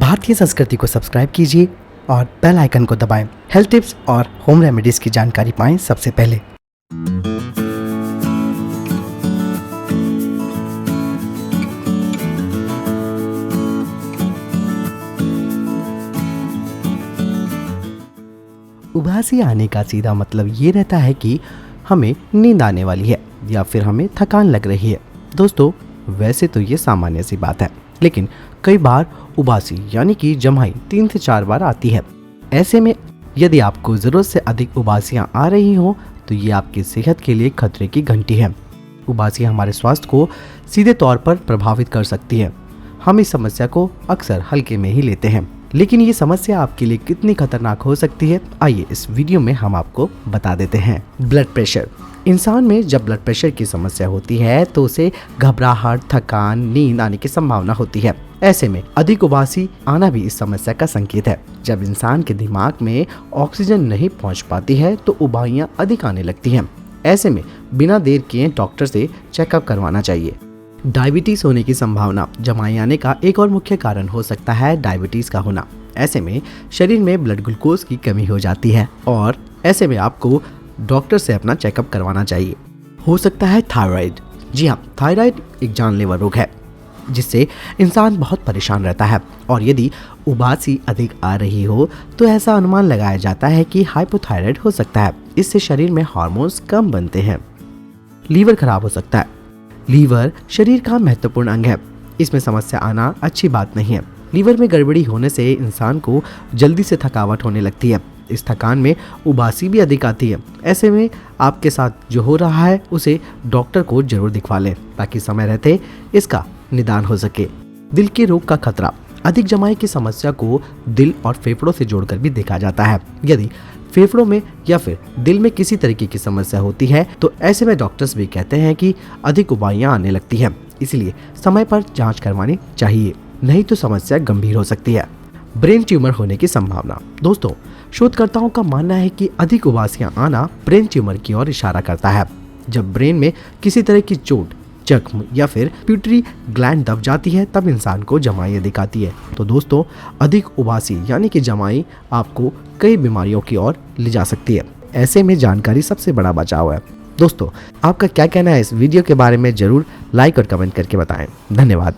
भारतीय संस्कृति को सब्सक्राइब कीजिए और बेल आइकन को दबाएं। हेल्थ टिप्स और होम रेमेडीज की जानकारी पाएं सबसे पहले। उबासी आने का सीधा मतलब ये रहता है कि हमें नींद आने वाली है या फिर हमें थकान लग रही है। दोस्तों, वैसे तो ये सामान्य सी बात है, लेकिन कई बार उबासी यानी कि जम्हाई 3 से 4 बार आती है। ऐसे में यदि आपको ज़रूरत से अधिक उबासियां आ रही हो तो ये आपकी सेहत के लिए खतरे की घंटी है। उबासियां हमारे स्वास्थ्य को सीधे तौर पर प्रभावित कर सकती है। हम इस समस्या को अक्सर हल्के में ही लेते हैं, लेकिन ये समस्या आपके लिए कितनी खतरनाक हो सकती है, आइए इस वीडियो में हम आपको बता देते हैं। Blood pressure. इंसान में जब ब्लड प्रेशर की समस्या होती है तो उसे घबराहट, थकान, नींद आने की संभावना होती है। ऐसे में अधिक उबासी आना भी इस समस्या का संकेत है। जब इंसान के दिमाग में ऑक्सीजन नहीं पहुंच पाती है तो उबाइयां अधिक आने लगती हैं। ऐसे में बिना देर किए डॉक्टर से चेकअप करवाना चाहिए। डायबिटीज होने की संभावना। जमाई आने का एक और मुख्य कारण हो सकता है डायबिटीज का होना। ऐसे में शरीर में ब्लड ग्लूकोज की कमी हो जाती है और ऐसे में आपको डॉक्टर से अपना चेकअप करवाना चाहिए। हो सकता है थायराइड। जी हाँ, थायराइड एक जानलेवा रोग है जिससे इंसान बहुत परेशान रहता है, और यदि उबासी अधिक आ रही हो तो ऐसा अनुमान लगाया जाता है कि हाइपोथायराइड हो सकता है। इससे शरीर में हार्मोन्स कम बनते हैं। लीवर खराब हो सकता है। लीवर शरीर का महत्वपूर्ण अंग है। इसमें समस्या आना अच्छी बात नहीं है। लीवर में गड़बड़ी होने से इंसान को जल्दी से थकावट होने लगती है। इस थकान में उबासी भी अधिक आती है। ऐसे में आपके साथ जो हो रहा है उसे डॉक्टर को जरूर दिखवा लें ताकि समय रहते इसका निदान हो सके। दिल के रोग का खतरा। अधिक जमाई की समस्या को दिल और फेफड़ों से जोड़कर भी देखा जाता है। यदि फेफड़ों में या फिर दिल में किसी तरीके की समस्या होती है तो ऐसे में डॉक्टर्स भी कहते हैं कि अधिक उबाइयां आने लगती हैं, इसलिए समय पर जांच करवानी चाहिए, नहीं तो समस्या गंभीर हो सकती है। ब्रेन ट्यूमर होने की संभावना। दोस्तों, शोधकर्ताओं का मानना है कि अधिक उबासियां आना ब्रेन ट्यूमर की ओर इशारा करता है। जब ब्रेन में किसी तरह की चोट, जख्म या फिर पिट्यूटरी ग्लैंड दब जाती है तब इंसान को जमाई अधिक आती है। तो दोस्तों, अधिक उबासी यानी कि जमाई आपको कई बीमारियों की ओर ले जा सकती है। ऐसे में जानकारी सबसे बड़ा बचाव है। दोस्तों, आपका क्या कहना है इस वीडियो के बारे में जरूर लाइक और कमेंट करके बताएं। धन्यवाद।